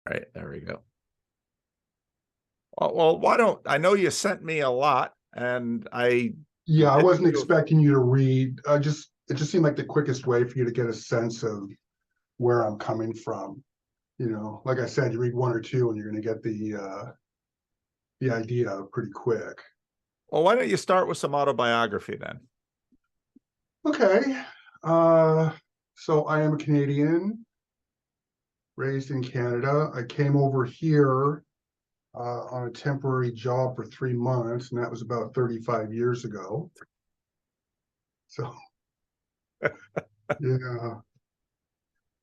right, there we go. Well, why don't I know you sent me a lot, and I Yeah, I didn't wasn't do. expecting you to read. It just seemed like the quickest way for you to get a sense of where I'm coming from. Like I said, you read one or two and you're going to get the idea pretty quick. Well, why don't you start with some autobiography then? Okay. Uh, so I am a Canadian, raised in Canada. I came over here on a temporary job for 3 months, and that was about 35 years ago. So yeah,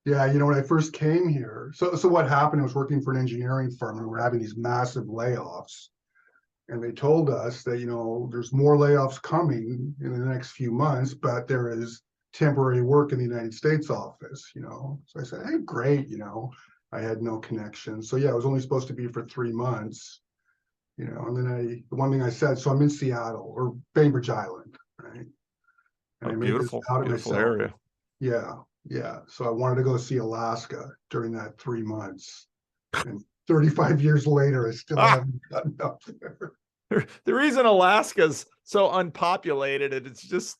yeah. When I first came here, so what happened? I was working for an engineering firm, and we're having these massive layoffs. And they told us that there's more layoffs coming in the next few months, but there is temporary work in the United States office. So I said, hey, great. I had no connection, so yeah, it was only supposed to be for 3 months. And then the one thing I said, so I'm in Seattle or Bainbridge Island, right? And A I made this beautiful, out of beautiful myself. area. Yeah, yeah. So I wanted to go see Alaska during that 3 months, and 35 years later, I still Ah, haven't gotten up there. the reason Alaska's so unpopulated, and it's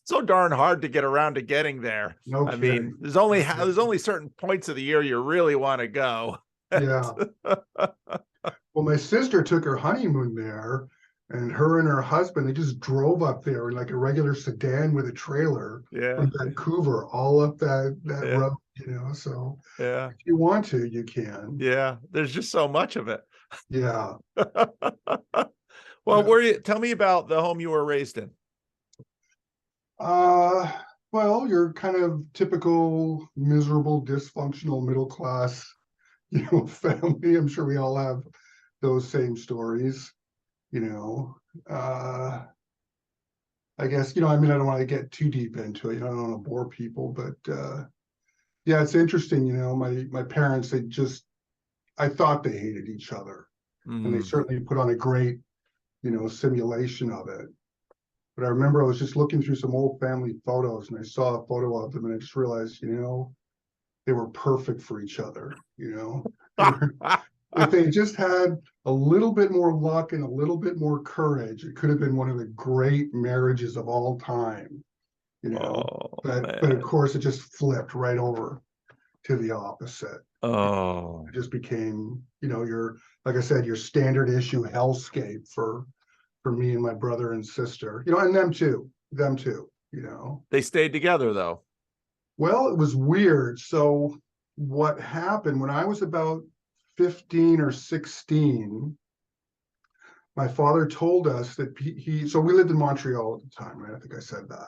so darn hard to get around to getting there. No I mean, kidding. there's only certain points of the year you really want to go. Yeah. Well, my sister took her honeymoon there, and her and her husband, they just drove up there in like a regular sedan with a trailer Yeah, from Vancouver, all up that yeah, road, So yeah, if you want to, you can. yeah. There's just so much of it. Yeah. Well, Yeah. tell me about the home you were raised in. Uh, well, you're kind of typical miserable, dysfunctional middle class, family. I'm sure we all have those same stories, you know. Uh, I guess, I mean, I don't want to get too deep into it. I don't want to bore people, but yeah, it's interesting. My parents, I thought they hated each other, and they Mm. certainly put on a great, simulation of it. But I remember I was just looking through some old family photos, and I saw a photo of them, and I just realized, they were perfect for each other. They were, if they just had a little bit more luck and a little bit more courage, it could have been one of the great marriages of all time. Oh But of man. course, it just flipped right over to the opposite. Oh, It just became, your like I said, your standard issue hellscape for me and my brother and sister, and them too. they stayed together though. Well, it was weird. So what happened when I was about 15 or 16, my father told us that so we lived in Montreal at the time, right? I think I said that.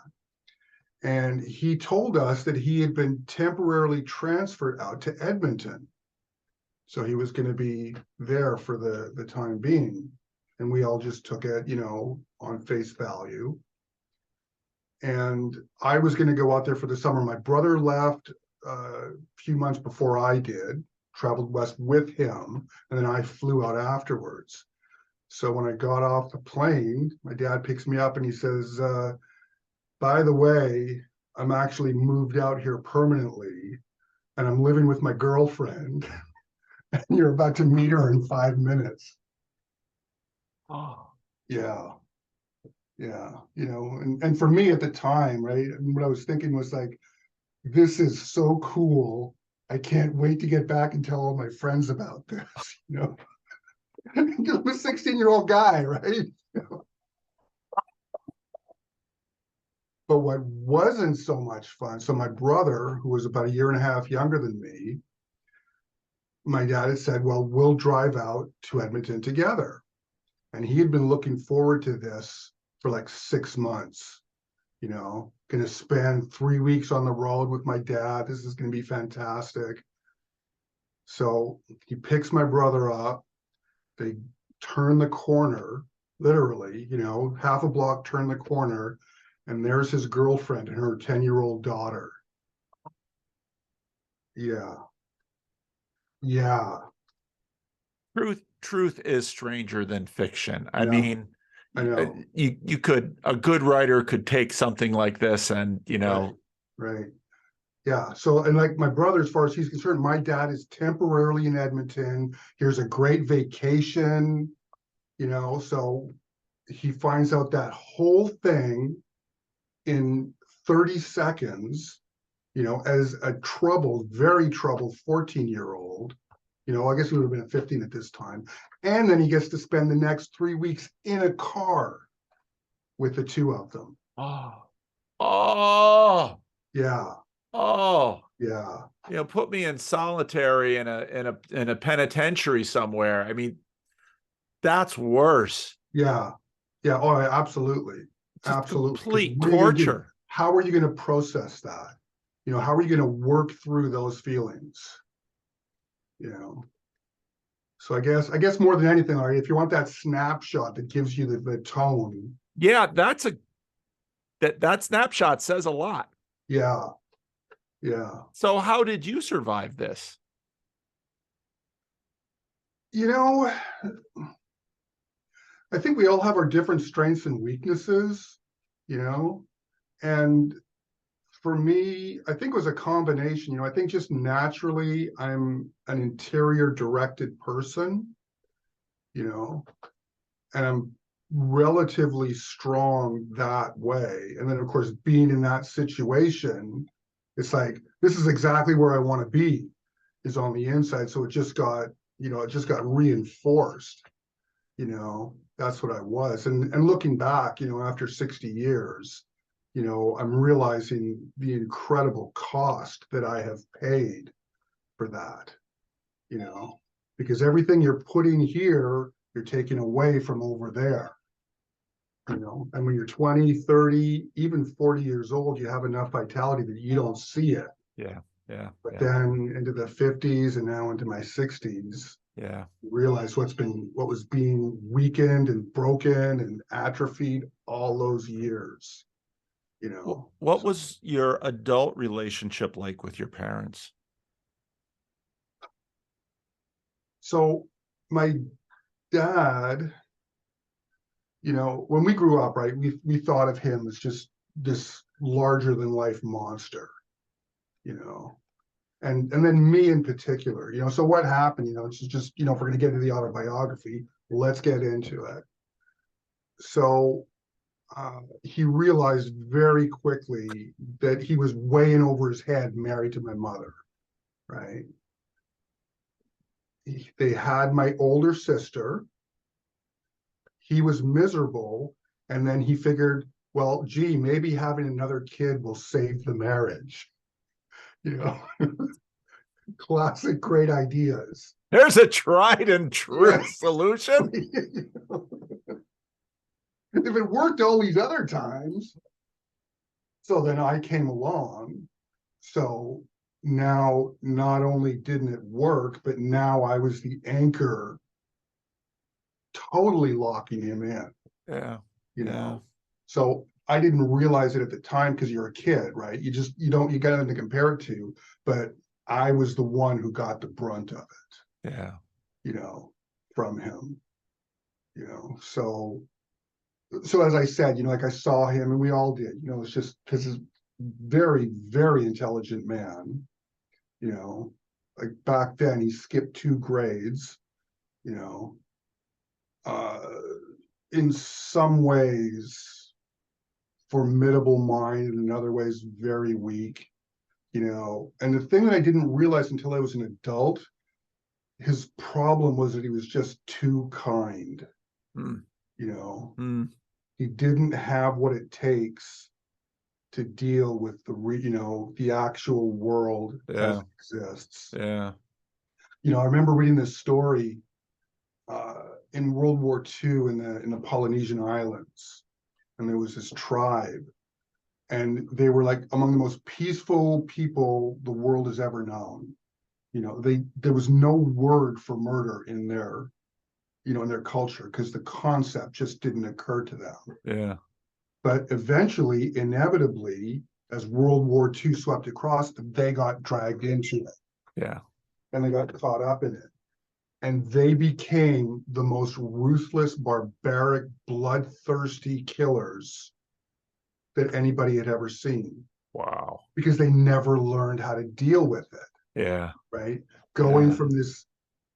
And he told us that he had been temporarily transferred out to Edmonton. So he was going to be there for the time being. And we all just took it, on face value. And I was going to go out there for the summer. My brother left a few months before I did, traveled west with him, and then I flew out afterwards. So when I got off the plane, my dad picks me up and he says, by the way, I'm actually moved out here permanently and I'm living with my girlfriend. And you're about to meet her in 5 minutes. Oh, Yeah. Yeah. And for me at the time, right? I mean, what I was thinking was like, this is so cool. I can't wait to get back and tell all my friends about this, I'm a 16-year-old guy, right? But what wasn't so much fun, so my brother, who was about a year and a half younger than me, my dad had said, well, we'll drive out to Edmonton together. And he had been looking forward to this for like 6 months, going to spend 3 weeks on the road with my dad. This is going to be fantastic. So he picks my brother up. They turn the corner, literally, half a block, turn the corner, and there's his girlfriend and her 10-year-old daughter. Yeah. Yeah. truth is stranger than fiction. I Yeah. mean, I know. a good writer could take something like this and Right. Right. Yeah. So, and like my brother, as far as he's concerned, my dad is temporarily in Edmonton. Here's a great vacation, so he finds out that whole thing in 30 seconds, as a troubled, very troubled 14-year-old. I guess he would have been 15 at this time. And then he gets to spend the next 3 weeks in a car with the two of them. Oh, oh, Yeah. oh. Yeah. Put me in solitary in a penitentiary somewhere. I mean, that's worse. Yeah. Yeah. Oh, absolutely. Just Absolutely. 'Cause complete what are you going to do? torture. How are you going to process that? How are you going to work through those feelings? So I guess more than anything, Ari, if you want that snapshot that gives you the tone. Yeah, that snapshot says a lot. Yeah. Yeah. So how did you survive this? I think we all have our different strengths and weaknesses, and for me, I think it was a combination. I think just naturally I'm an interior directed person, and I'm relatively strong that way. And then, of course, being in that situation, it's like, this is exactly where I want to be, is on the inside. So it just got reinforced, that's what I was. And looking back, after 60 years, I'm realizing the incredible cost that I have paid for that, because everything you're putting here, you're taking away from over there. And when you're 20, 30, even 40 years old, you have enough vitality that you don't see it. Yeah. Yeah. But yeah. then into the 50s and now into my 60s, Yeah. realize what was being weakened and broken and atrophied all those years. What was your adult relationship like with your parents? So my dad, when we grew up, right, we thought of him as just this larger than life monster, and then me in particular, so what happened, it's just, if we're going to get into the autobiography, let's get into it. So he realized very quickly that he was way in over his head married to my mother, right? They had my older sister. He was miserable. And then he figured, well, gee, maybe having another kid will save the marriage. Classic great ideas. There's a tried and true Right. solution. If it worked all these other times, so then I came along. So now not only didn't it work, but now I was the anchor, totally locking him in. Yeah. So I didn't realize it at the time because you're a kid, right? You got nothing to compare it to, but I was the one who got the brunt of it. Yeah. From him. So as I said, like I saw him and we all did, it's just because he's very, very intelligent man. Like back then he skipped 2 grades, in some ways formidable mind, and in other ways very weak, and the thing that I didn't realize until I was an adult, his problem was that he was just too kind. He didn't have what it takes to deal with the actual world as it exists. Yeah. I remember reading this story in World War II in the Polynesian Islands, and there was this tribe, and they were like among the most peaceful people the world has ever known. There was no word for murder in their culture because the concept just didn't occur to them. Yeah. But eventually, inevitably, as World War II swept across, they got dragged into it. Yeah. And they got caught up in it. And they became the most ruthless, barbaric, bloodthirsty killers that anybody had ever seen. Wow. because they never learned how to deal with it, Yeah. right? Going Yeah. from this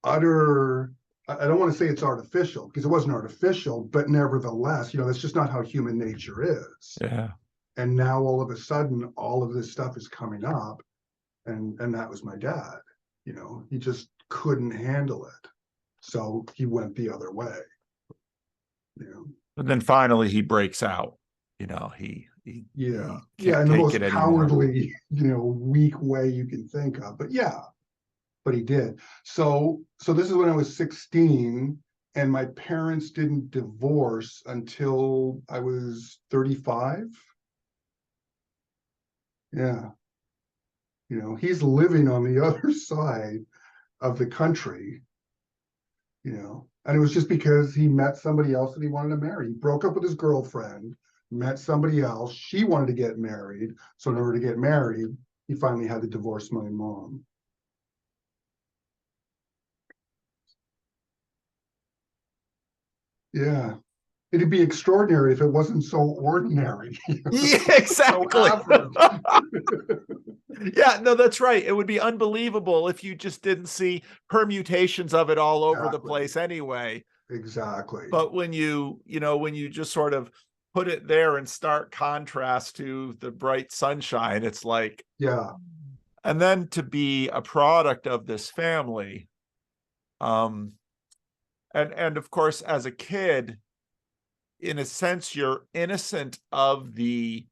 utter, I don't want to say it's artificial because it wasn't artificial, but nevertheless, that's just not how human nature is. Yeah. And now all of a sudden, all of this stuff is coming up, and that was my dad. He just couldn't handle it, so he went the other way. And then finally he breaks out. Yeah, He yeah, can't in the take most it anymore. cowardly, weak way you can think of. But yeah, but he did. So this is when I was 16, and my parents didn't divorce until I was 35. Yeah. He's living on the other side of the country, and it was just because he met somebody else that he wanted to marry. He broke up with his girlfriend, met somebody else. She wanted to get married. So in order to get married, he finally had to divorce my mom. Yeah. It'd be extraordinary if it wasn't so ordinary. Yeah, So exactly. average. Yeah, no, that's right. It would be unbelievable if you just didn't see permutations of it all over the Exactly. place anyway. Exactly. But when you just sort of put it there in stark contrast to the bright sunshine, it's like, Yeah. and then to be a product of this family, um, and of course, as a kid, in a sense, you're innocent of the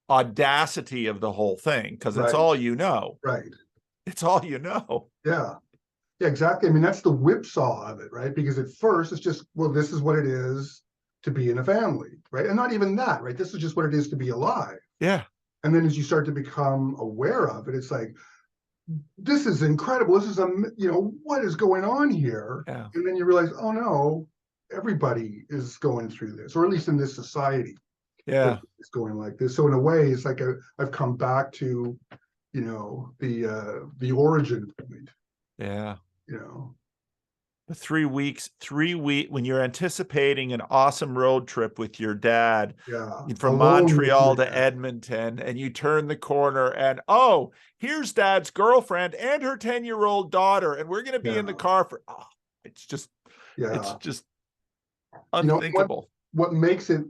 audacity of the whole thing because it's Right. all you know. Right. It's all you know. Yeah. Yeah, exactly. I mean, that's the whipsaw of it, right? Because at first it's just, well, this is what it is to be in a family, right? And not even that, right? This is just what it is to be alive. Yeah. And then as you start to become aware of it, it's like, this is incredible. This is what is going on here? Yeah. And then you realize, oh no, everybody is going through this, or at least in this society, Yeah. it's going like this. So in a way, it's like I've come back to, the origin point, Yeah. you know. The 3 week when you're anticipating an awesome road trip with your dad Yeah, from alone with Montreal your to dad. Edmonton, and you turn the corner and, oh, here's dad's girlfriend and her 10-year-old daughter, and we're going to be in the Yeah, car for, it's yeah. just What unthinkable. makes it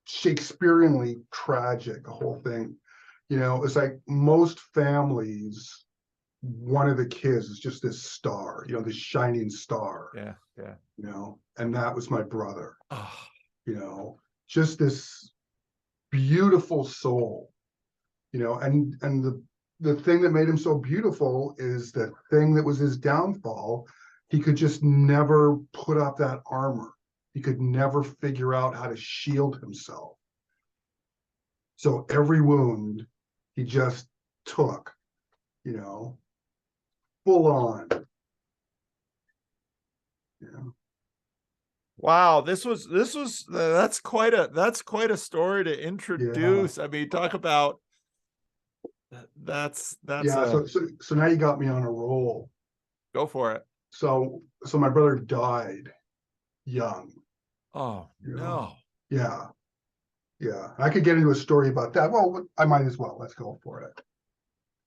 Shakespeareanly tragic, the whole thing, it's like most families, one of the kids is just this star, this shining star, Yeah. Yeah. and that was my brother, Oh, just this beautiful soul, and the thing that made him so beautiful is the thing that was his downfall. He could just never put up that armor. He could never figure out how to shield himself. So every wound he just took, you know, full on. wow, that's quite a story to Yeah. introduce. I mean, talk about that's Yeah. a So now you got me on a roll. go for it. So my brother died young, Oh you know. no. Yeah. Yeah. I could get into a story about that. Well, I might as well. Let's go for it.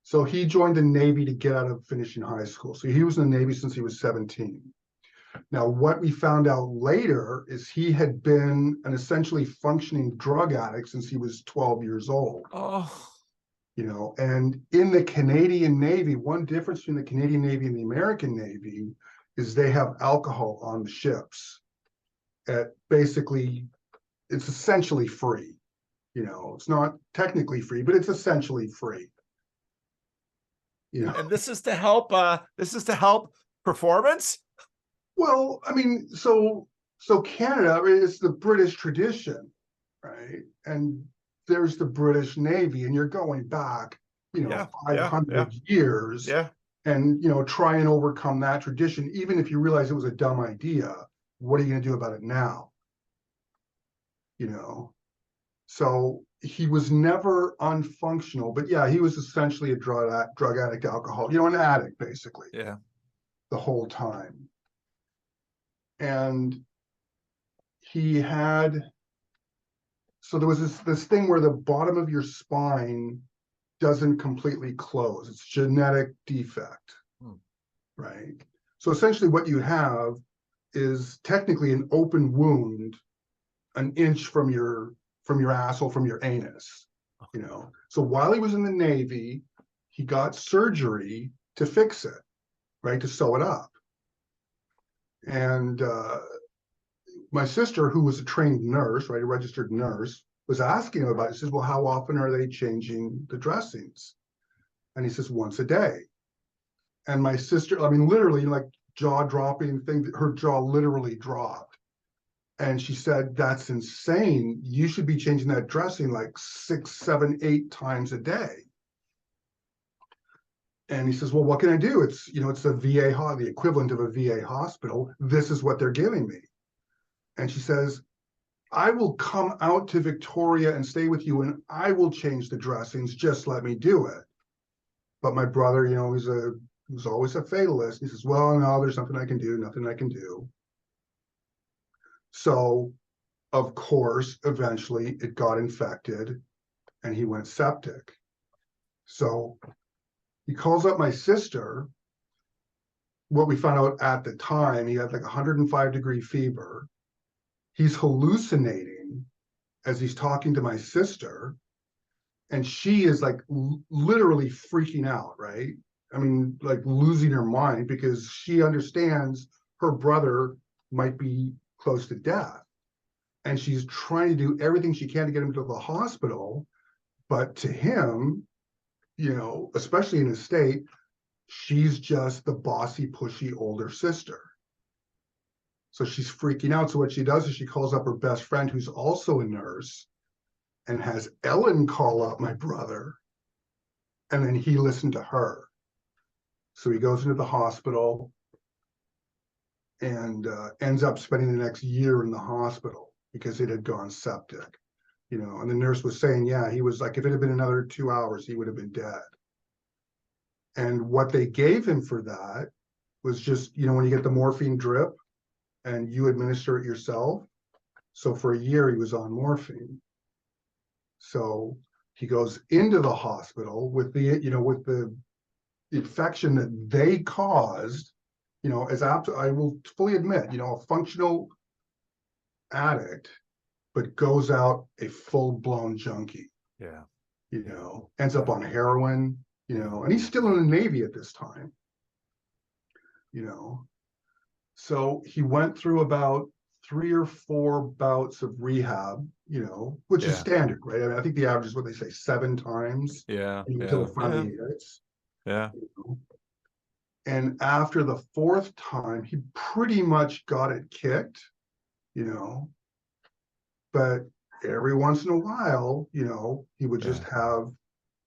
So he joined the Navy to get out of finishing high school. So he was in the Navy since he was 17. Now, what we found out later is he had been an essentially functioning drug addict since he was 12 years old. Oh, And in the Canadian Navy, one difference between the Canadian Navy and the American Navy is they have alcohol on the ships. It's essentially free. It's not technically free, but it's essentially free. and this is to help performance. Well, I mean, so Canada is the British tradition, right? And there's the British Navy, and you're going back, Yeah, yeah, 500 years, yeah. and try and overcome that tradition. Even if you realize it was a dumb idea, what are you going to do about it now? So he was never unfunctional, but yeah, he was essentially a drug addict, alcoholic, an addict basically Yeah. the whole time. And he had So there was this thing where the bottom of your spine doesn't completely close. It's genetic defect, right? So essentially what you have is technically an open wound an inch from your asshole, from your anus, you know. So while he was in the Navy, he got surgery to fix it, right, to sew it up. And my sister, who was a trained nurse, right, a registered nurse, was asking him about it. She says, well, how often are they changing the dressings? And he says, once a day. And my sister, I mean, literally, like, jaw-dropping thing, her jaw literally dropped. And she said, that's insane. You should be changing that dressing like 6, 7, 8 times a day. And he says, well, what can I do? It's, you know, it's a VA, the equivalent of a VA hospital. This is what they're giving me. And she says, I will come out to Victoria and stay with you, and I will change the dressings. Just let me do it. But my brother, you know, he was always a fatalist. He says, well, no, there's nothing I can do, nothing I can do. So, of course, eventually it got infected and he went septic. So he calls up my sister. What we found out at the time, he had like 105-degree fever. He's hallucinating as he's talking to my sister. And she is like literally freaking out, right? I mean, like losing her mind because she understands her brother might be close to death. And she's trying to do everything she can to get him to the hospital. But to him, you know, especially in his state, she's just the bossy, pushy older sister. So she's freaking out. So what she does is she calls up her best friend, who's also a nurse, and has Ellen call up my brother. And then he listened to her. So he goes into the hospital and ends up spending the next year in the hospital because it had gone septic, you know. And the nurse was saying, yeah, he was like, if it had been another 2 hours, he would have been dead. And what they gave him for that was just, you know, when you get the morphine drip and you administer it yourself. So for a year, he was on morphine. So he goes into the hospital with the, you know, with the infection that they caused, you know, as I will fully admit, you know, a functional addict, but goes out a full-blown junkie. Yeah. You know, ends up on heroin, you know, and he's still in the Navy at this time, you know. So he went through about 3 or 4 bouts of rehab, you know, which is standard, right? I mean, I think the average is what they say, 7 times. Yeah. Until it finally hits. Yeah. You know? And after the 4th time, he pretty much got it kicked, you know. But every once in a while, you know, he would just have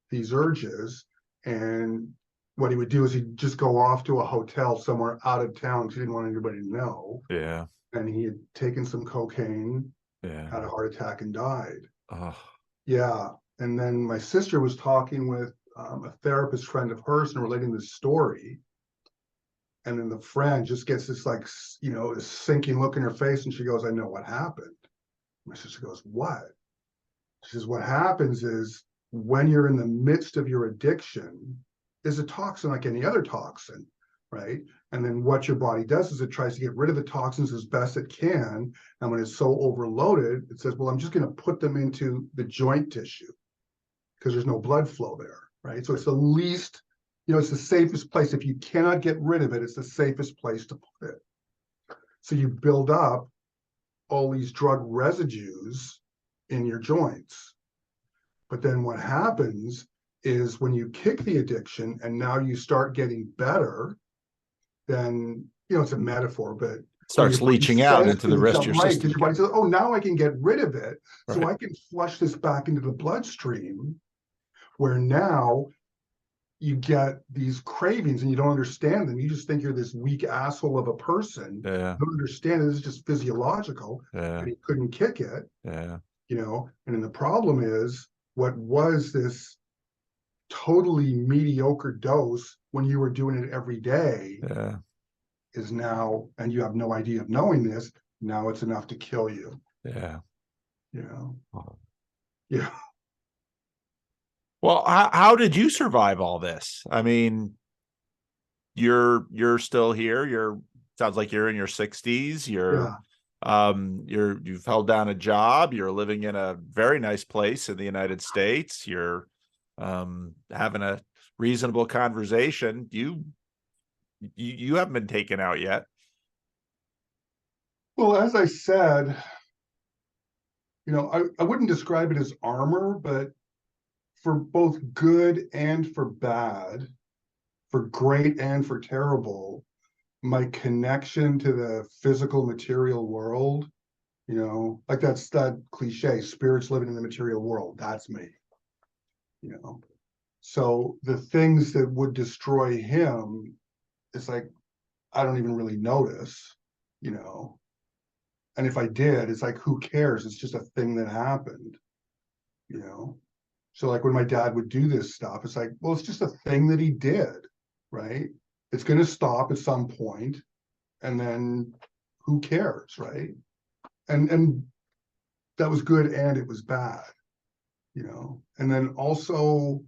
these urges. And what he would do is he'd just go off to a hotel somewhere out of town because he didn't want anybody to know. Yeah. And he had taken some cocaine, had a heart attack, and died. Oh. Yeah. And then my sister was talking with a therapist friend of hers and relating this story. And then the friend just gets this, like, you know, this sinking look in her face. And she goes, I know what happened. My sister goes, what? She says, what happens is when you're in the midst of your addiction, is a toxin like any other toxin, right? And then what your body does is it tries to get rid of the toxins as best it can. And when it's so overloaded, it says, well, I'm just going to put them into the joint tissue because there's no blood flow there, right? So it's the least, you know, it's the safest place. If you cannot get rid of it, it's the safest place to put it. So you build up all these drug residues in your joints. But then what happens is when you kick the addiction and now you start getting better, then, you know, it's a metaphor, but starts leaching out into the rest of your system. Because your body says, oh, now I can get rid of it. Right. So I can flush this back into the bloodstream, where now you get these cravings and you don't understand them. You just think you're this weak asshole of a person. Yeah. You don't understand it. It's just physiological. Yeah. And he couldn't kick it. Yeah. You know, and then the problem is what was this totally mediocre dose when you were doing it every day is now, and you have no idea of knowing this, now it's enough to kill you. Yeah. You know? Oh. Yeah. Well, how did you survive all this? I mean, you're still here. Sounds like you're in your 60s. Yeah. You've held down a job. You're living in a very nice place in the United States. You're having a reasonable conversation. You haven't been taken out yet. Well, as I said, I wouldn't describe it as armor, but for both good and for bad, for great and for terrible, my connection to the physical material world, like that's that cliche, spirits living in the material world. That's me, you know. So the things that would destroy him, it's like I don't even really notice, you know. And if I did, it's like who cares? It's just a thing that happened, you know. So like when my dad would do this stuff, it's like, well, it's just a thing that he did, right? It's going to stop at some point, and then who cares, right? And that was good and it was bad, And then also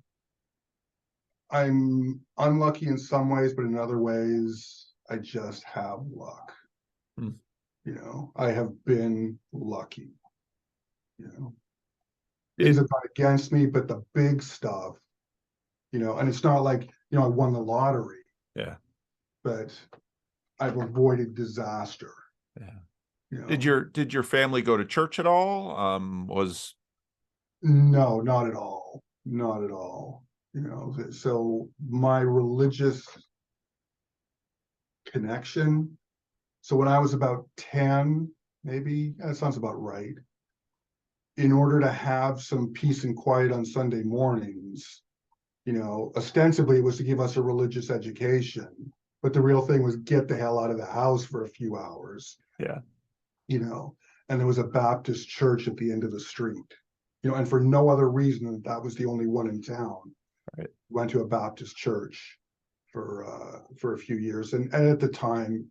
I'm unlucky in some ways, but in other ways, I just have luck. Hmm. I have been lucky, things It, have gone against me, but the big stuff, and it's not like, I won the lottery, yeah, but I've avoided disaster, yeah. you Did know. your family go to church at all? Was No, not at all. Not at all. So my religious connection. So when I was about 10, maybe, that sounds about right. In order to have some peace and quiet on Sunday mornings, ostensibly it was to give us a religious education, but the real thing was get the hell out of the house for a few hours, yeah, you know, and there was a Baptist church at the end of the street, and for no other reason than that was the only one in town. right, Went to a Baptist church for a few years, and at the time,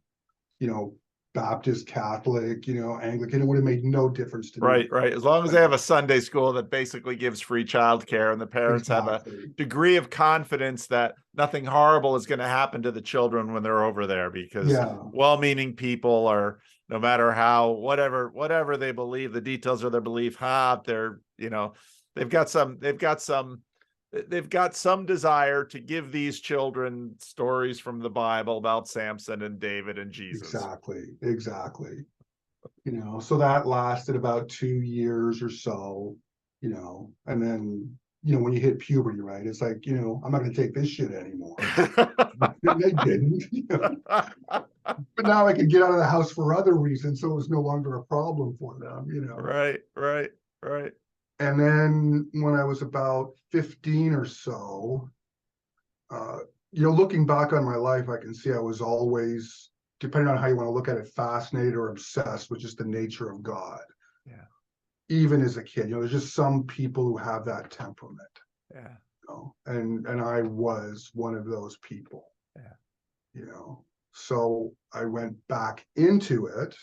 you know, Baptist, Catholic, Anglican, it would have made no difference to me. right. As long as they have a Sunday school that basically gives free childcare and the parents have a Exactly. degree of confidence that nothing horrible is going to happen to the children when they're over there, because Yeah. well-meaning people are, no matter how, whatever they believe, the details of their belief, they're, they've got some desire to give these children stories from the Bible about Samson and David and Jesus. Exactly. So that lasted about 2 years or so, and then, when you hit puberty, right? It's like, I'm not going to take this shit anymore. They didn't, but now I could get out of the house for other reasons. So it was no longer a problem for them. Right. And then when I was about 15 or so, uh, looking back on my life, I can see I was always, depending on how you want to look at it, fascinated or obsessed with just the nature of God. Yeah. Even as a kid, there's just some people who have that temperament. Yeah. And I was one of those people. Yeah. So I went back into it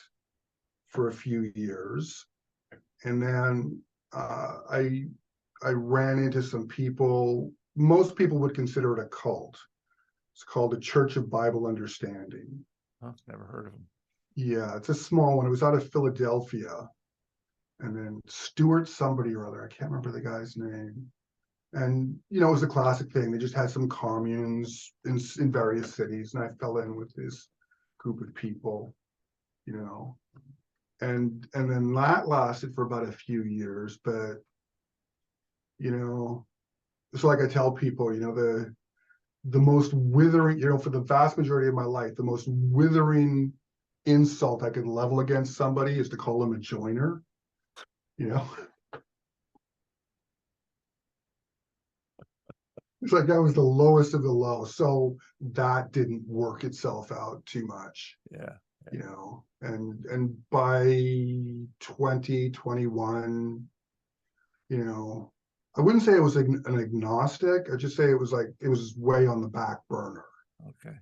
for a few years, and then I ran into some people. Most people would consider it a cult. It's called the Church of Bible Understanding. Oh, never heard of them. Yeah, it's a small one. It was out of Philadelphia, and then Stuart somebody or other. I can't remember the guy's name. And it was a classic thing. They just had some communes in various cities, and I fell in with this group of people, you know. And then that lasted for about a few years, but it's like I tell people, the most withering, for the vast majority of my life, the most withering insult I could level against somebody is to call them a joiner, you know. It's like that was the lowest of the low. So that didn't work itself out too much, Yeah. And by 2021, I wouldn't say it was an agnostic. I'd just say it was way on the back burner. Okay.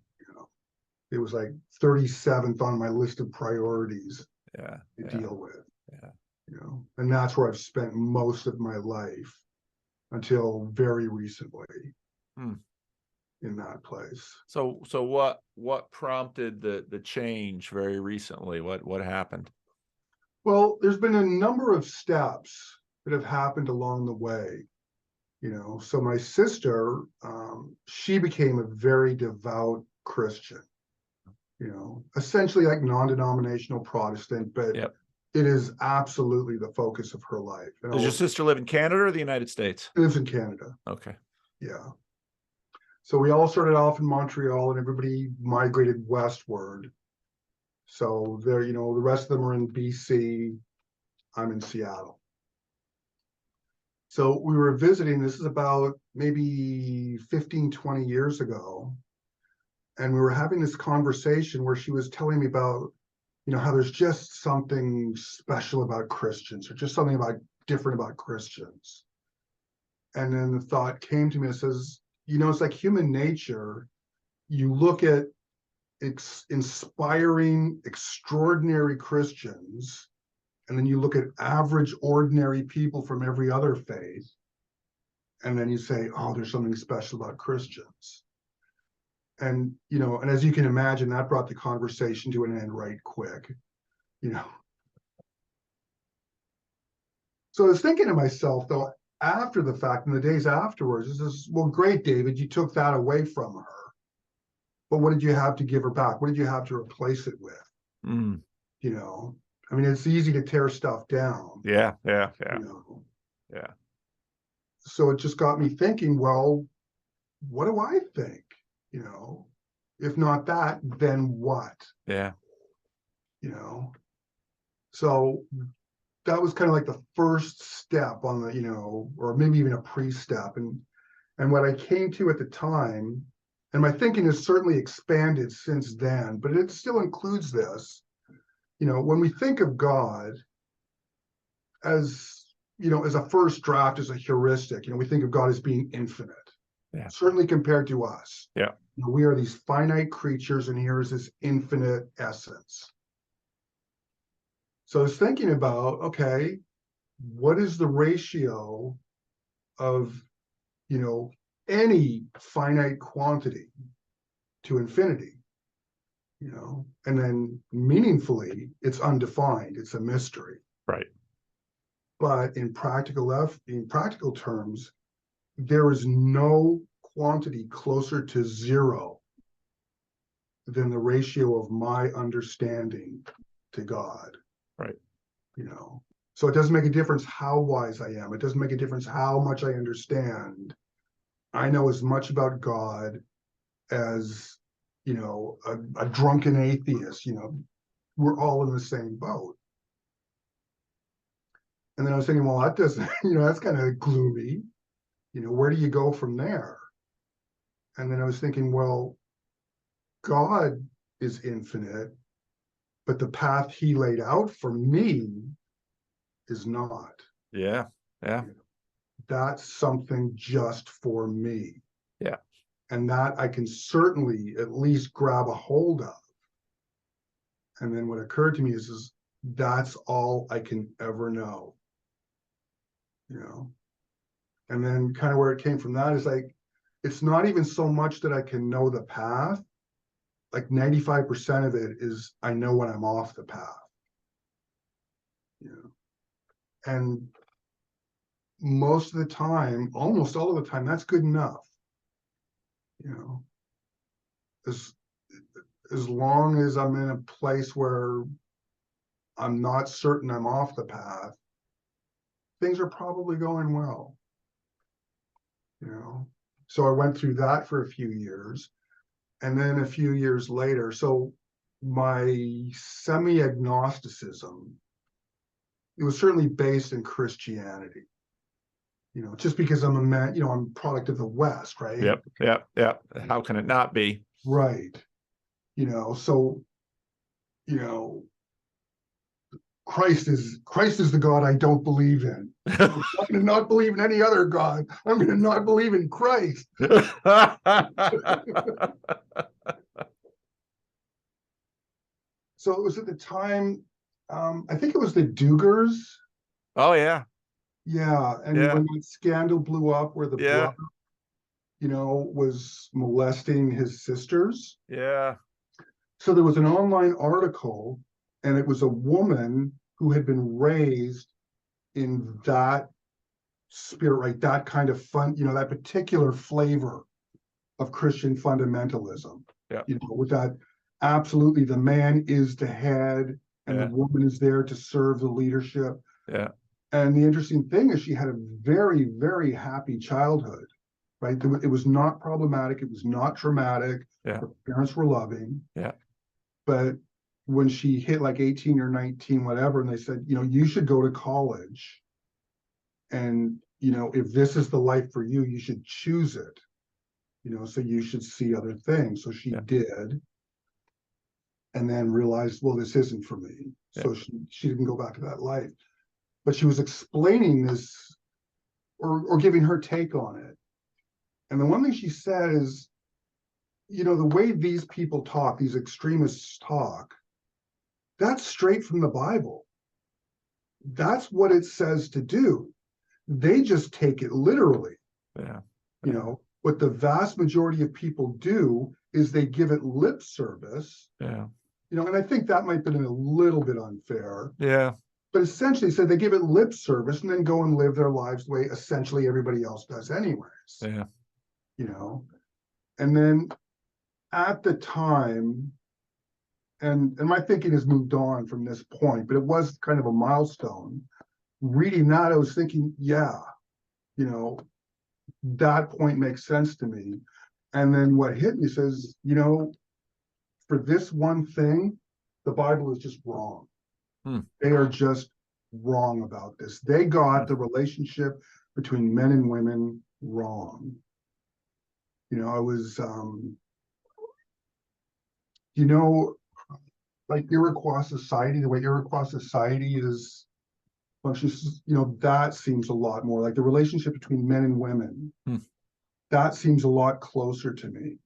It was like 37th on my list of priorities Yeah. to deal with. Yeah. and that's where I've spent most of my life until very recently. Hmm. In that place. So what prompted the change very recently? What happened? Well, there's been a number of steps that have happened along the way. So my sister, she became a very devout Christian, essentially like non-denominational Protestant, but Yep. it is absolutely the focus of her life. And Does your sister live in Canada or the United States? She lives in Canada. Okay. Yeah. So we all started off in Montreal and everybody migrated westward. So there, the rest of them are in BC. I'm in Seattle. So we were visiting, this is about maybe 15, 20 years ago. And we were having this conversation where she was telling me about, how there's just something special about Christians, or just something different about Christians. And then the thought came to me, it says, it's like human nature. You look at inspiring, extraordinary Christians, and then you look at average, ordinary people from every other faith, and then you say, oh, there's something special about Christians. And, and as you can imagine, that brought the conversation to an end right quick, So I was thinking to myself, though, after the fact, in the days afterwards, this is, well, great, David, you took that away from her. But what did you have to give her back? What did you have to replace it with? Mm. I mean, it's easy to tear stuff down. Yeah. Yeah. So it just got me thinking, well, what do I think? If not that, then what? Yeah. So that was kind of like the first step on the, or maybe even a pre-step. And what I came to at the time, and my thinking has certainly expanded since then, but it still includes this. When we think of God as, as a first draft, as a heuristic, we think of God as being infinite. Yeah. Certainly compared to us. Yeah. We are these finite creatures, and here is this infinite essence. So I was thinking about, okay, what is the ratio of, any finite quantity to infinity? And then meaningfully, it's undefined. It's a mystery. Right. But in practical terms, there is no quantity closer to zero than the ratio of my understanding to God. Right. So it doesn't make a difference how wise I am. It doesn't make a difference how much I understand. I know as much about God as, a drunken atheist. We're all in the same boat. And then I was thinking, well, that doesn't, that's kind of gloomy. Where do you go from there? And then I was thinking, well, God is infinite, but the path he laid out for me is not. Yeah. Yeah. That's something just for me. Yeah. And that I can certainly at least grab a hold of. And then what occurred to me is that's all I can ever know. And then kind of where it came from that is like, it's not even so much that I can know the path. Like 95% of it is I know when I'm off the path. And most of the time, almost all of the time, that's good enough. As long as I'm in a place where I'm not certain I'm off the path, things are probably going well. So I went through that for a few years. And then a few years later, so my semi-agnosticism, it was certainly based in Christianity. Just because I'm a man, I'm a product of the West, right? Yep. How can it not be? Right. So, Christ is the God I don't believe in. I'm not going to not believe in any other God. I'm going to not believe in Christ. So it was at the time, I think it was the Dugars Oh yeah. Yeah, and Yeah. when that scandal blew up where the Yeah. brother, was molesting his sisters. Yeah. So there was an online article, and it was a woman who had been raised in that spirit, right? That kind of fun, that particular flavor of Christian fundamentalism, Yeah. with that absolutely the man is the head and the Yeah. woman is there to serve the leadership. Yeah. And the interesting thing is she had a very, very happy childhood, right? It was not problematic. It was not traumatic. Yeah. Her parents were loving. Yeah. But when she hit like 18 or 19, whatever, and they said, you should go to college. And, if this is the life for you, you should choose it, so you should see other things. So she Yeah. did, and then realized, well, this isn't for me. Yeah. So she didn't go back to that life. But she was explaining this or giving her take on it. And the one thing she said is, the way these people talk, these extremists talk, that's straight from the Bible. That's what it says to do. They just take it literally. Yeah. What the vast majority of people do is they give it lip service. Yeah. And I think that might have been a little bit unfair. Yeah. But essentially, so they give it lip service and then go and live their lives the way essentially everybody else does, anyways. Yeah. And then at the time, and my thinking has moved on from this point, but it was kind of a milestone. Reading that, I was thinking, yeah, that point makes sense to me. And then what hit me says, for this one thing, the Bible is just wrong. They are just wrong about this. They got the relationship between men and women wrong. I was, like Iroquois society, the way Iroquois society is functions, that seems a lot more like the relationship between men and women. That seems a lot closer to me.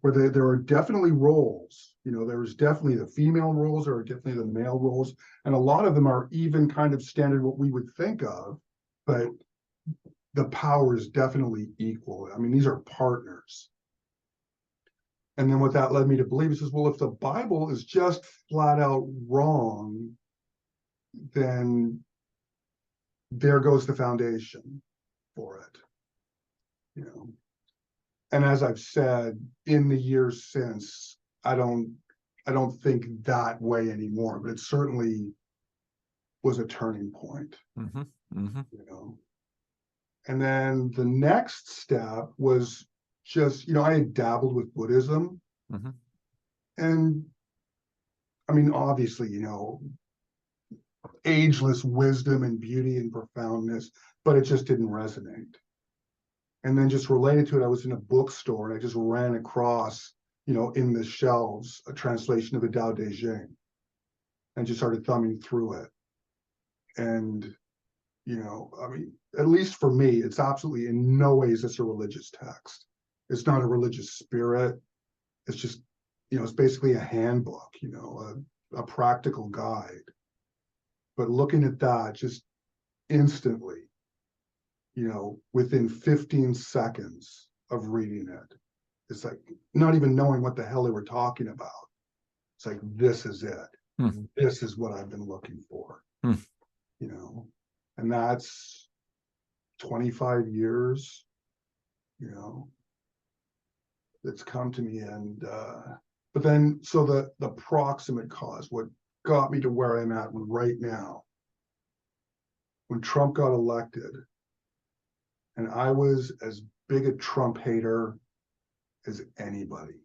Where there are definitely roles. There's definitely the female roles, there are definitely the male roles, and a lot of them are even kind of standard what we would think of, but the power is definitely equal. I mean, these are partners. And then what that led me to believe is, well, if the Bible is just flat out wrong, then there goes the foundation for it. And as I've said in the years since, I don't think that way anymore, but it certainly was a turning point. And then the next step was just, I had dabbled with Buddhism. And I mean, obviously, ageless wisdom and beauty and profoundness, but it just didn't resonate. And then just related to it, I was in a bookstore and I just ran across, in the shelves, a translation of the Tao Te Ching and just started thumbing through it. And, I mean, at least for me, it's absolutely in no ways it's a religious text. It's not a religious spirit. It's just, it's basically a handbook, a practical guide. But looking at that just instantly, within 15 seconds of reading it, it's like not even knowing what the hell they were talking about. It's like, this is it. This is what I've been looking for. And that's 25 years, that's come to me. And but then so the proximate cause, what got me to where I'm at right now, when Trump got elected, and I was as big a Trump hater as anybody.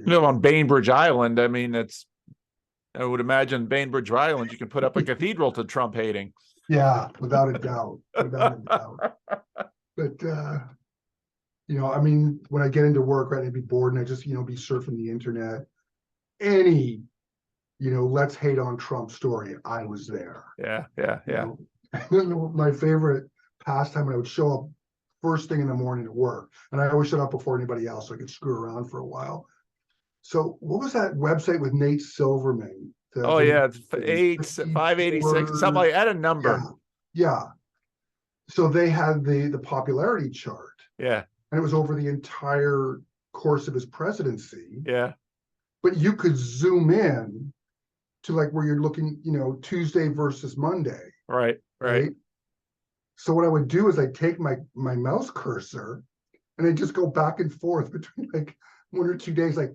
On Bainbridge Island, I mean, I would imagine Bainbridge Island, you can put up a cathedral to Trump hating. Yeah, without a doubt. But I mean, when I get into work, right, I'd be bored and I just, be surfing the internet. Any, let's hate on Trump story, I was there. Yeah. My favorite pastime, when I would show up first thing in the morning at work, and I always showed up before anybody else so I could screw around for a while. So what was that website with Nate Silverman Oh yeah, it's 586, something 54. like that, a Yeah, number. yeah. So they had the popularity chart, Yeah, and it was over the entire course of his presidency. yeah, But you could zoom in to like where you're looking, Tuesday versus Monday, right, right. right? So what I would do is I'd take my mouse cursor and I'd just go back and forth between like 1 or 2 days, like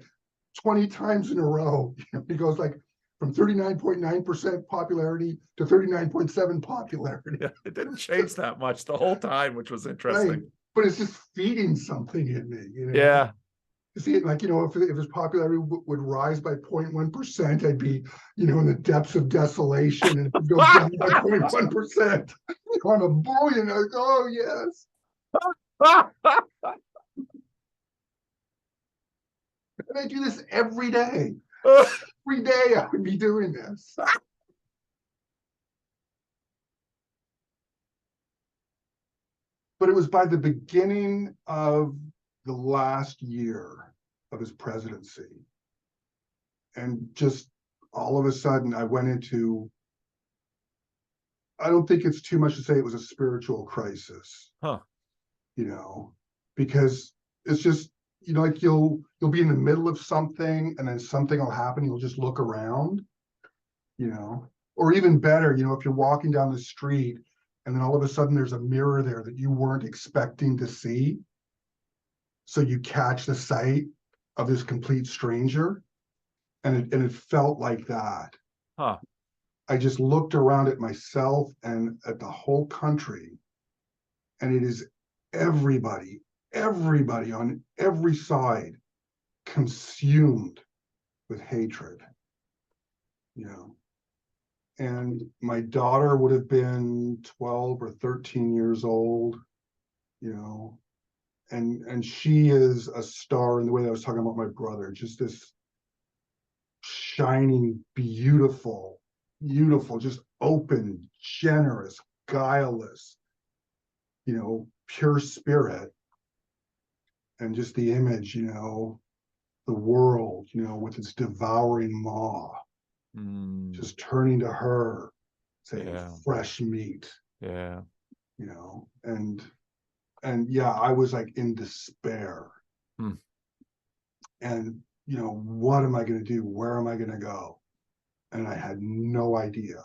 20 times in a row. It goes like from 39.9% popularity to 39.7 popularity. Yeah, it didn't change that much the whole time, which was Right. interesting. But it's just feeding something in me, Yeah. To see it like, if his popularity would rise by 0.1%, I'd be, in the depths of desolation. And if it goes down by 0.1%, I'm a bullion. I was, oh, yes. And I do this every day. Every day I would be doing this. But it was by the beginning of the last year of his presidency. And just all of a sudden, I went into, I don't think it's too much to say it was a spiritual crisis, Huh. Because it's just, like you'll be in the middle of something and then something will happen. You'll just look around, or even better, if you're walking down the street and then all of a sudden there's a mirror there that you weren't expecting to see. So you catch the sight of this complete stranger, and it felt like that. Huh. I just looked around at myself and at the whole country, and it is everybody on every side consumed with hatred, And my daughter would have been 12 or 13 years old, and she is a star in the way that I was talking about my brother, just this shining, beautiful, just open, generous, guileless, pure spirit. And just the image, the world, with its devouring maw, just turning to her, saying, Yeah. fresh meat, Yeah. And yeah, I was like in despair. Hmm. And, what am I going to do? Where am I going to go? And I had no idea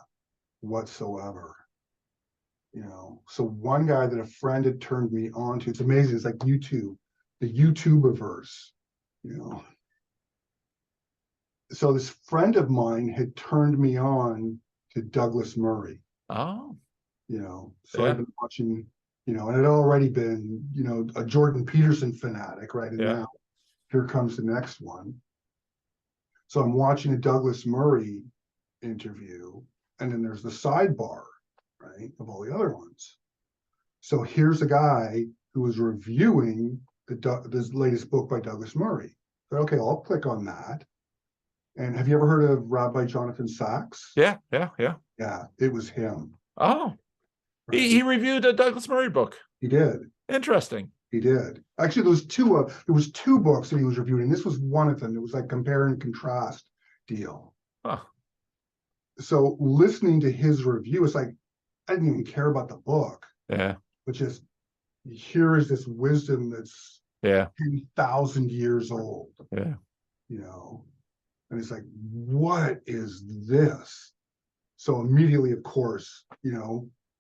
whatsoever. So one guy that a friend had turned me on to, it's amazing. It's like YouTube, the YouTuberverse, So this friend of mine had turned me on to Douglas Murray, Oh, So yeah. I've been watching, and I'd already been, a Jordan Peterson fanatic, right? And Yeah. now here comes the next one. So I'm watching a Douglas Murray interview, and then there's the sidebar, right, of all the other ones. So here's a guy who was reviewing this latest book by Douglas Murray. So, okay, I'll click on that. And have you ever heard of Rabbi Jonathan Sachs? Yeah. Yeah. Yeah. Yeah, it was him. Oh, Right? he reviewed a Douglas Murray book. He did. Interesting. He did. Actually, there was two books that he was reviewing. This was one of them. It was like compare and contrast deal. Huh. So listening to his review, it's like, I didn't even care about the book. Yeah. But just here is this wisdom that's 10,000 years old. Yeah. And it's like, what is this? So immediately, of course,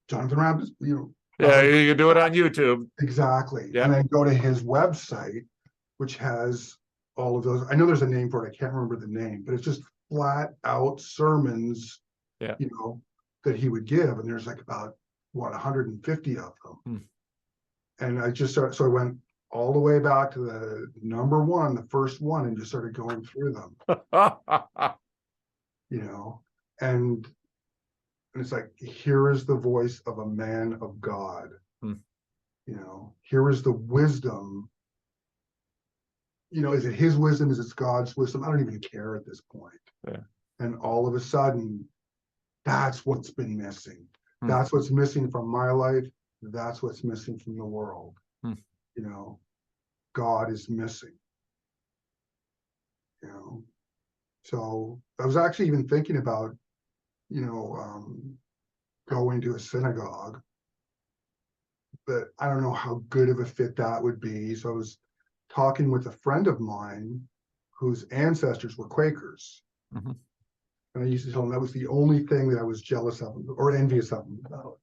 Jonathan Rabbit, Yeah, you can do it on YouTube. Exactly. Yeah. And then go to his website, which has all of those. I know there's a name for it. I can't remember the name, but it's just flat out sermons, that he would give. And there's like about, 150 of them. And I just started, so I went all the way back to the number one, the first one, and just started going through them, and it's like, here is the voice of a man of God. Here is the wisdom. Is it his wisdom? Is it God's wisdom? I don't even care at this point. Yeah. And all of a sudden, that's what's been missing. That's what's missing from my life. That's what's missing from the world. God is missing. So I was actually even thinking about, going to a synagogue, but I don't know how good of a fit that would be. So I was talking with a friend of mine whose ancestors were Quakers. Mhm. And I used to tell him that was the only thing that I was jealous of or envious of him about.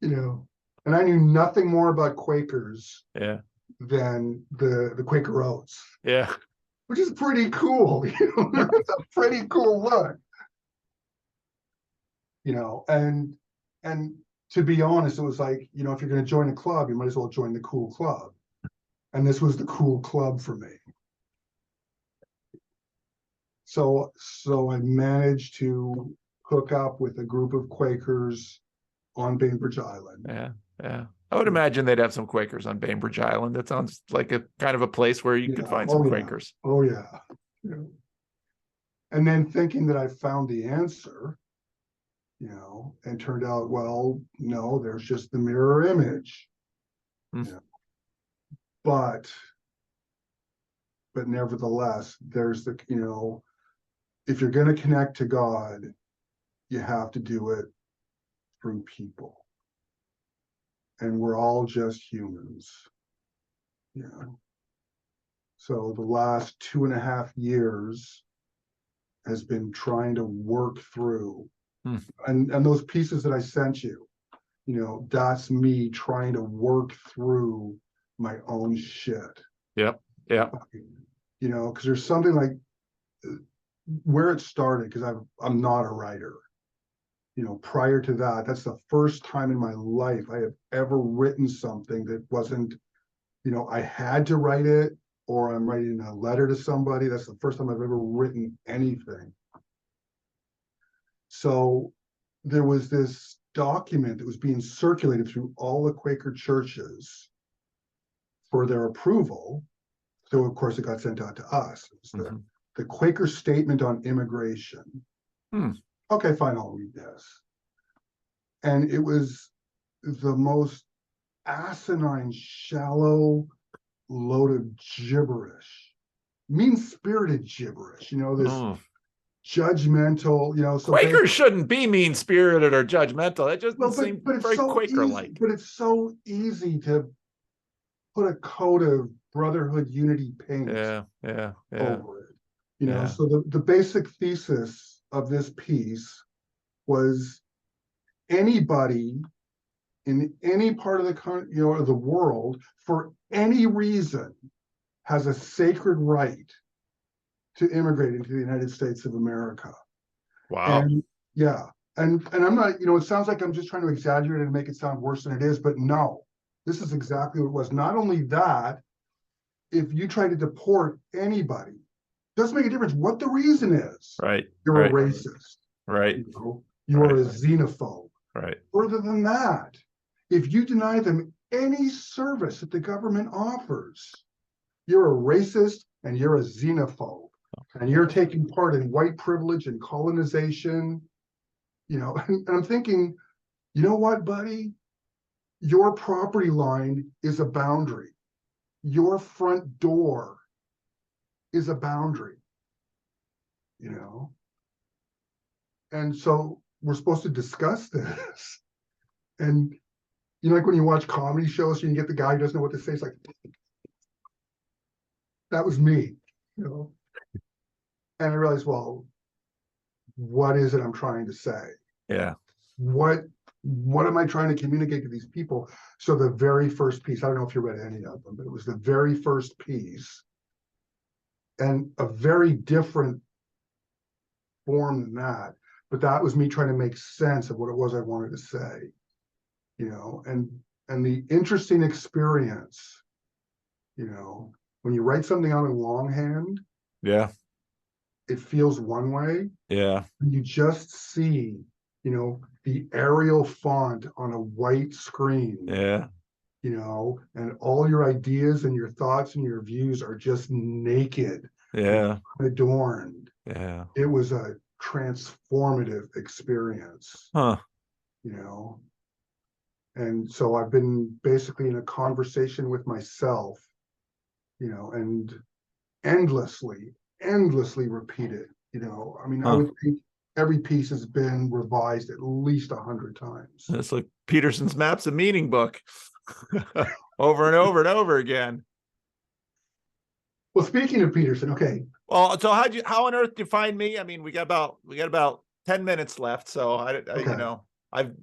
You know, and I knew nothing more about Quakers Yeah. than the Quaker Oats, Yeah. which is pretty cool. It's a pretty cool look. And to be honest, it was like, if you're going to join a club, you might as well join the cool club. And this was the cool club for me. So I managed to hook up with a group of Quakers on Bainbridge Island. Yeah. Yeah. I would imagine they'd have some Quakers on Bainbridge Island. That sounds like a kind of a place where you could find some Quakers. Oh yeah. And then thinking that I found the answer, and turned out, well, no, there's just the mirror image. Mm. But nevertheless, there's if you're going to connect to God, you have to do it through people. And we're all just humans. So the last 2.5 years has been trying to work through, and those pieces that I sent you, that's me trying to work through my own shit. Yep. Yep. Because there's something like where it started, because I'm not a writer. Prior to that, that's the first time in my life I have ever written something that wasn't, I had to write it, or I'm writing a letter to somebody. That's the first time I've ever written anything. So there was this document that was being circulated through all the Quaker churches for their approval. So of course it got sent out to us. It was the Quaker Statement on Immigration. Okay, fine, I'll read this. And it was the most asinine, shallow, loaded gibberish, mean-spirited gibberish, this judgmental, so Quakers shouldn't be mean-spirited or judgmental. That just doesn't seem very Quaker-like. But it's so easy to put a coat of brotherhood unity paint over it. So the basic thesis of this piece was anybody in any part of the country, or the world, for any reason, has a sacred right to immigrate into the United States of America. Wow. And and I'm not, it sounds like I'm just trying to exaggerate it and make it sound worse than it is, but no, this is exactly what it was. Not only that, if you try to deport anybody, it doesn't make a difference what the reason is. Right. You're a racist. Right. You are a xenophobe. Right. Further than that, if you deny them any service that the government offers, you're a racist and you're a xenophobe. And you're taking part in white privilege and colonization, and I'm thinking, you know what, buddy? Your property line is a boundary. Your front door is a boundary, And so we're supposed to discuss this. And, like when you watch comedy shows, you can get the guy who doesn't know what to say. It's like, that was me, And I realized, well, what is it I'm trying to say? Yeah. What am I trying to communicate to these people? So the very first piece, I don't know if you read any of them, but it was the very first piece, and a very different form than that. But that was me trying to make sense of what it was I wanted to say, and the interesting experience, when you write something out in longhand, it feels one way. You just see, the Arial font on a white screen. And all your ideas and your thoughts and your views are just naked. Adorned. It was a transformative experience. And so I've been basically in a conversation with myself, and endlessly repeated. You know, I mean, I Huh. would think every piece has been revised at least 100 times. It's like Peterson's Maps of Meaning book. Over and over and over again. Well, speaking of Peterson, okay. Well, so how on earth did you find me? I mean, we got about 10 minutes left. So Okay. you know,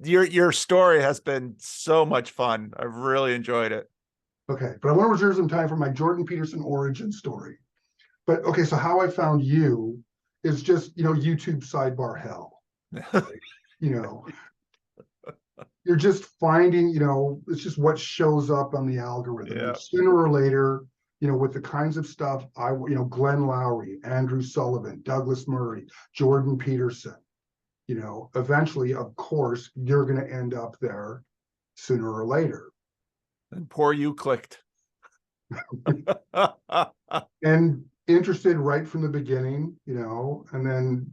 your story has been so much fun. I've really enjoyed it. Okay. But I want to reserve some time for my Jordan Peterson origin story. But okay, so how I found you is just, you know, YouTube sidebar hell. Like, you know, you're just finding, you know, it's just what shows up on the algorithm. Yeah. And sooner or later, you know, with the kinds of stuff you know, Glenn Lowry, Andrew Sullivan, Douglas Murray, Jordan Peterson, you know, eventually, of course, you're going to end up there sooner or later. And poor you clicked. And interested right from the beginning, you know, and then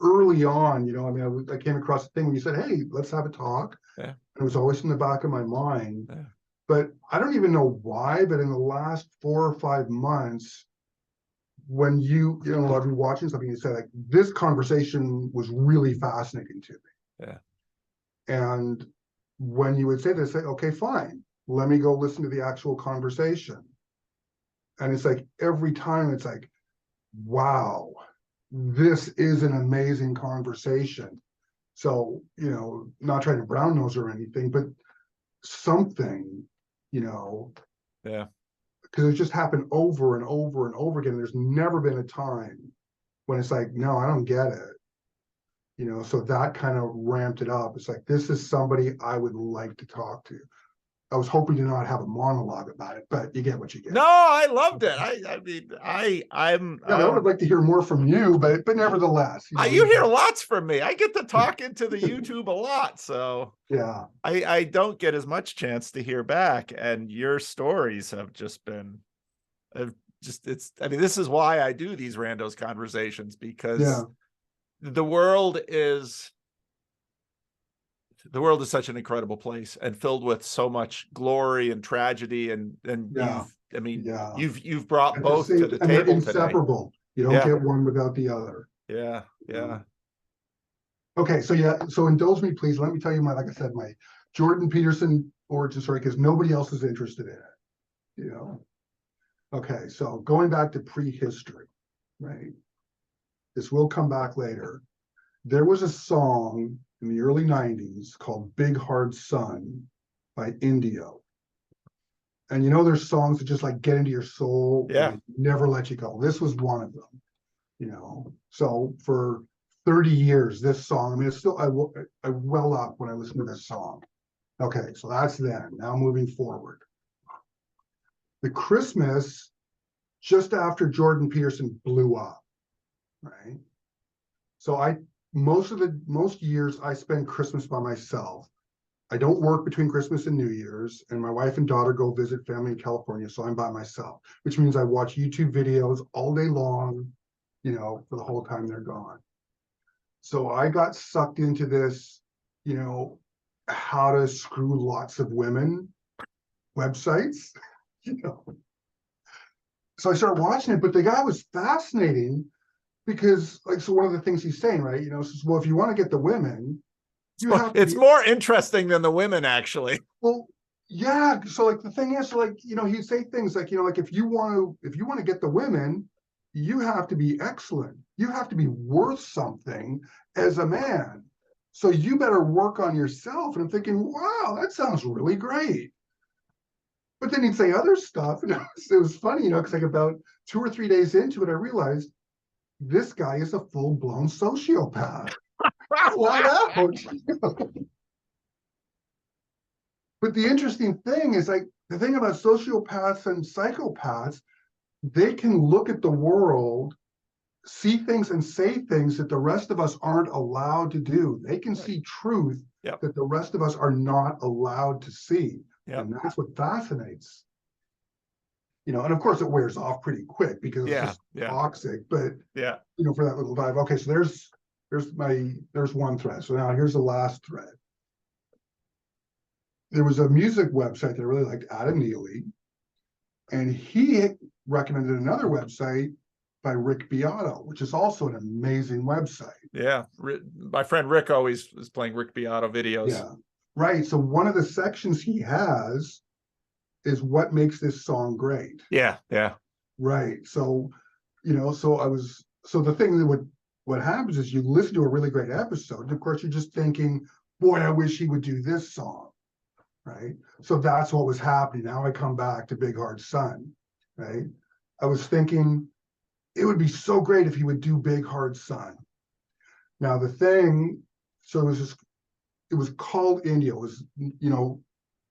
early on, you know, I mean, I came across a thing where you said, hey, let's have a talk. Yeah. And it was always in the back of my mind. Yeah. But I don't even know why, but in the last 4 or 5 months, when you know, I've been watching something, you said, like, this conversation was really fascinating to me. Yeah. And when you would say this, say, okay, fine, let me go listen to the actual conversation. And it's like every time it's like, wow, this is an amazing conversation. So, you know, not trying to brown nose or anything, but something, you know, Yeah. because it's just happened over and over and over again. There's never been a time when it's like, no, I don't get it. You know, so that kind of ramped it up. It's like, this is somebody I would like to talk to. I was hoping to not have a monologue about it, but you get what you get. No, I loved it. I mean, Yeah, I would like to hear more from you, but nevertheless, you know, you hear lots from me. I get to talk into the YouTube a lot, so yeah, I don't get as much chance to hear back. And your stories have just been, I mean, this is why I do these randos conversations, because yeah, the world is such an incredible place and filled with so much glory and tragedy, and yeah, I mean, yeah. you've brought At the both to same, the and they're table today. inseparable. You don't Yeah. get one without the other. Yeah. Yeah. Okay, so yeah, so indulge me, please. Let me tell you my, like I said, my Jordan Peterson origin story, because nobody else is interested in it. You know. Okay, so going back to prehistory, right? This will come back later. There was a song in the early 90s called Big Hard Sun by Indio. And you know, there's songs that just like get into your soul Yeah. and never let you go. This was one of them, you know. So for 30 years, this song, I mean, it's still, I well up when I listen to this song. Okay, so that's then. Now moving forward. The Christmas just after Jordan Peterson blew up, right? So most years I spend Christmas by myself. I don't work between Christmas and New Year's, and my wife and daughter go visit family in California, so I'm by myself, which means I watch YouTube videos all day long, you know, for the whole time they're gone. So I got sucked into this, you know, how to screw lots of women websites, you know. So I started watching it, but the guy was fascinating because, like, so one of the things he's saying, right, you know, says, well, if you want to get the women, you have to It's more interesting than the women, actually. well, yeah. So like the thing is, like, you know, he'd say things like, you know, like if you want to get the women, you have to be excellent. You have to be worth something as a man. So you better work on yourself. And I'm thinking, wow, that sounds really great. But then he'd say other stuff, and it was funny, you know, because like about 2 or 3 days into it, I realized this guy is a full-blown sociopath. Flat out. But the interesting thing is, like, the thing about sociopaths and psychopaths, they can look at the world, see things, and say things that the rest of us aren't allowed to do. They can see truth Yep. that the rest of us are not allowed to see. Yep. And that's what fascinates. You know, and of course it wears off pretty quick because it's just toxic. But yeah, you know, for that little dive. Okay, so there's one thread. So now here's the last thread. There was a music website that I really liked, Adam Neely, and he recommended another website by Rick Beato, which is also an amazing website. Yeah, my friend Rick always is playing Rick Beato videos. Yeah, right. So one of the sections he has is what makes this song great. Yeah, yeah. Right. So, so the thing that what happens is you listen to a really great episode, and of course you're just thinking, boy, I wish he would do this song. Right. So that's what was happening. Now I come back to Big Hard Sun. Right. I was thinking it would be so great if he would do Big Hard Sun. Now the thing, so it was called India. It was,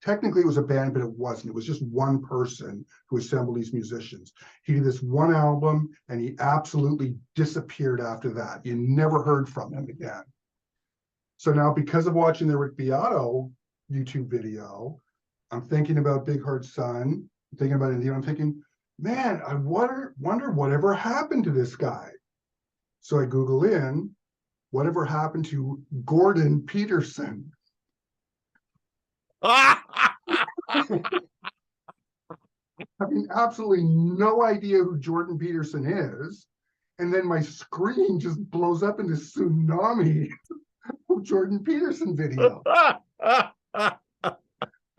technically it was a band, but it wasn't. It was just one person who assembled these musicians. He did this one album and he absolutely disappeared after that. You never heard from him again. So now, because of watching the Rick Beato YouTube video, I'm thinking about Big Hard Sun, I'm thinking about India, I'm thinking, man, I wonder whatever happened to this guy. So I Google in, whatever happened to Gordon Peterson? Having absolutely no idea who Jordan Peterson is. And then my screen just blows up into tsunami of Jordan Peterson video.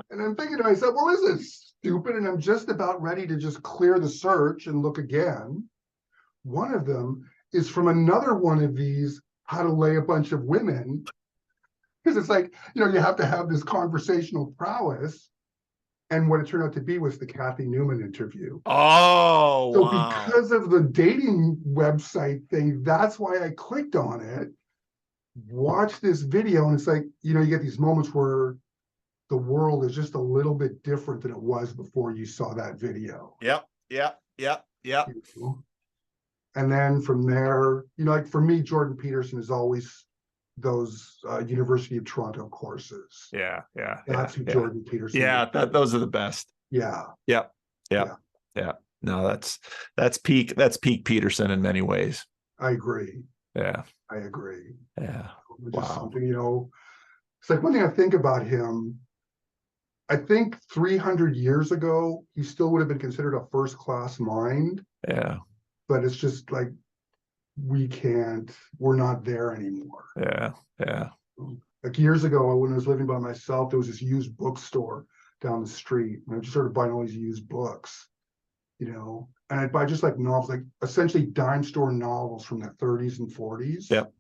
And I'm thinking to myself, well, this is stupid. And I'm just about ready to just clear the search and look again. One of them is from another one of these, how to lay a bunch of women. Because it's like, you have to have this conversational prowess. And what it turned out to be was the Kathy Newman interview. Oh, so wow. Because of the dating website thing, that's why I clicked on it, watched this video, and it's like, you get these moments where the world is just a little bit different than it was before you saw that video. Yep. And then from there, like for me, Jordan Peterson is always those University of Toronto courses. Yeah. That's who Jordan Peterson is. Those are the best. Yeah. Yep. No, that's peak Peterson in many ways. I agree. Yeah. I agree. Yeah. Just something, it's like one thing I think about him, I think 300 years ago, he still would have been considered a first-class mind. Yeah. But it's just like, we're not there anymore. Yeah. Like years ago, when I was living by myself, there was this used bookstore down the street. And I just started buying all these used books, and I'd buy just like novels, like essentially dime store novels from the 30s and 40s. Yep.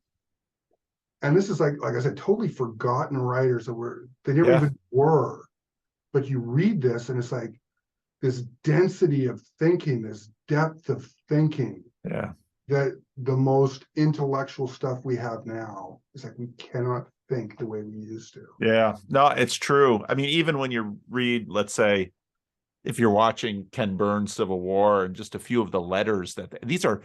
And this is like I said, totally forgotten writers they never even were. But you read this and it's like this density of thinking, this depth of thinking. Yeah. That the most intellectual stuff we have now is like we cannot think the way we used to. Yeah, no, it's true. I mean, even when you read, let's say, if you're watching Ken Burns' Civil War and just a few of the letters these are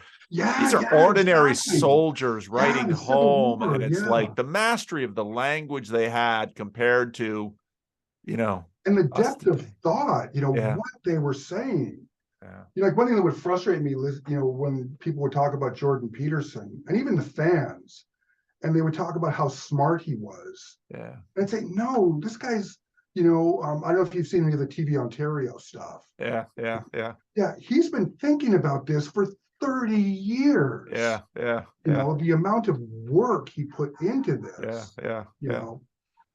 ordinary soldiers writing home, and it's like the mastery of the language they had compared to, and the depth of thought, what they were saying. Yeah. Like one thing that would frustrate me is, when people would talk about Jordan Peterson and even the fans, and they would talk about how smart he was. Yeah. And I'd say, no, this guy's, I don't know if you've seen any of the TV Ontario stuff. Yeah. Yeah, he's been thinking about this for 30 years. Yeah. The amount of work he put into this. Yeah.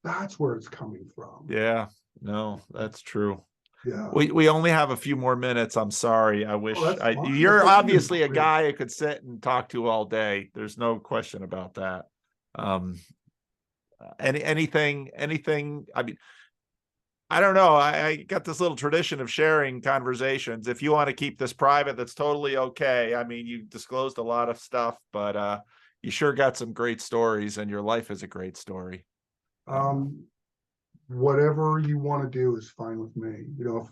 That's where it's coming from. Yeah. No, that's true. Yeah. We only have a few more minutes. I'm sorry. I wish you're obviously a guy I could sit and talk to all day. There's no question about that. Anything, I mean, I don't know. I got this little tradition of sharing conversations. If you want to keep this private, that's totally okay. I mean, you disclosed a lot of stuff, but you sure got some great stories, and your life is a great story. Whatever you want to do is fine with me. If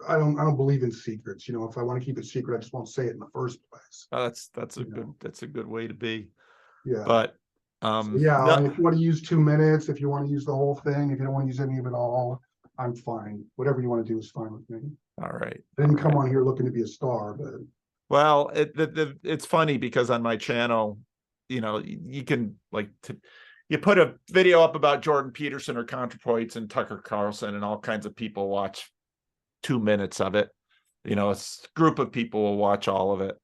I don't believe in secrets. If I want to keep it secret, I just won't say it in the first place. Oh, that's a good way to be. Yeah. But if you want to use 2 minutes, if you want to use the whole thing, if you don't want to use any of it all, I'm fine. Whatever you want to do is fine with me. All right. I didn't come on here looking to be a star, but well, it's funny because on my channel, you can you put a video up about Jordan Peterson or ContraPoints and Tucker Carlson, and all kinds of people watch 2 minutes of it. you know, a group of people will watch all of it.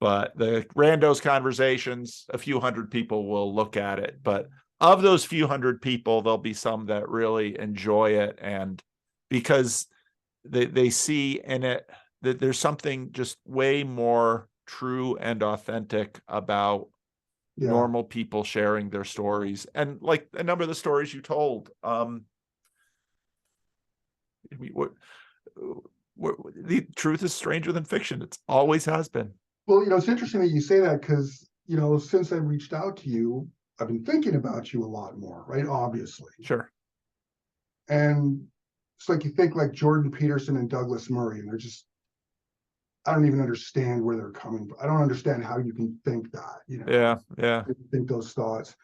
But the randos conversations, a few hundred people will look at it. But of those few hundred people, there'll be some that really enjoy it, and because they see in it that there's something just way more true and authentic about normal people sharing their stories. And like a number of the stories you told, I mean, the truth is stranger than fiction. It's always has been. Well, it's interesting that you say that, because, since I reached out to you, I've been thinking about you a lot more, right? Obviously. Sure. And it's like you think like Jordan Peterson and Douglas Murray, and they're just, I don't even understand where they're coming from. I don't understand how you can think that, Yeah. think those thoughts.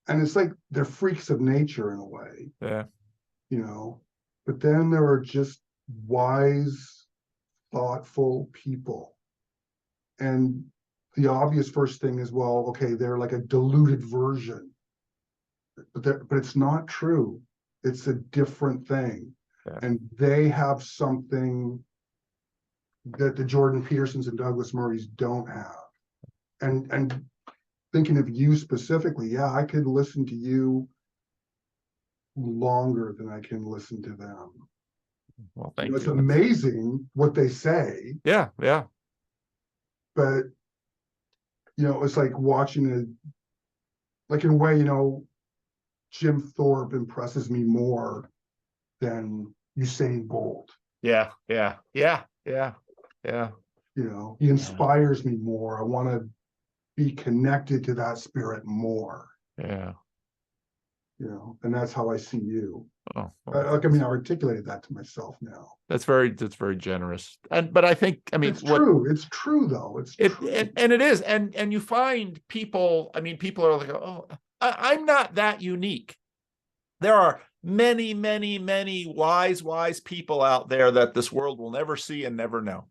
And it's like they're freaks of nature in a way. Yeah. But then there are just wise, thoughtful people. And the obvious first thing is, well, okay, they're like a diluted version, but it's not true. It's a different thing. Yeah. And they have something that the Jordan Petersons and Douglas Murrays don't have. And thinking of you specifically, yeah, I could listen to you longer than I can listen to them. Well, thank you. It's amazing what they say. Yeah. But it's like watching like in a way, Jim Thorpe impresses me more than Usain Bolt. Yeah. He inspires me more. I want to be connected to that spirit more. Yeah. And that's how I see you. Oh, I articulated that to myself now. That's very generous. But I think, it's true. It's true though. And it is. And you find people, people are like, oh, I'm not that unique. There are many, many, many wise people out there that this world will never see and never know.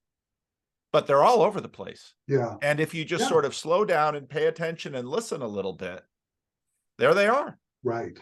But they're all over the place. Yeah. And if you just sort of slow down and pay attention and listen a little bit, there they are. Right.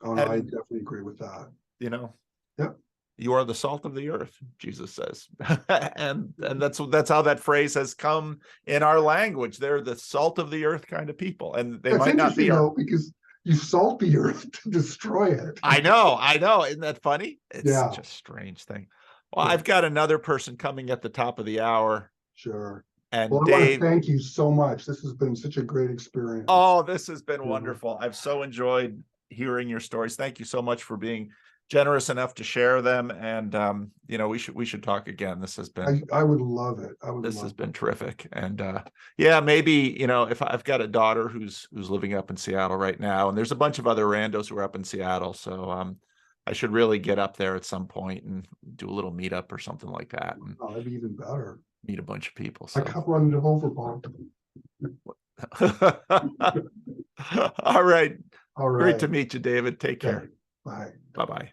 Oh, no, I definitely agree with that. Yep. You are the salt of the earth, Jesus says. and that's how that phrase has come in our language. They're the salt of the earth kind of people. And they might not be though, because you salt the earth to destroy it. I know. Isn't that funny? It's such a strange thing. Well, I've got another person coming at the top of the hour. Sure. And well, Dave, I want to thank you so much. This has been such a great experience. Oh, this has been wonderful. I've so enjoyed hearing your stories. Thank you so much for being generous enough to share them. And we should talk again. This has been I would love it. This has been terrific. And maybe if I've got a daughter who's living up in Seattle right now, and there's a bunch of other randos who are up in Seattle, so I should really get up there at some point and do a little meetup or something like that. And that'd be even better. Meet a bunch of people. So. I kept running to Overbond. All right. All right. Great to meet you, David. Take care. Bye. Bye-bye.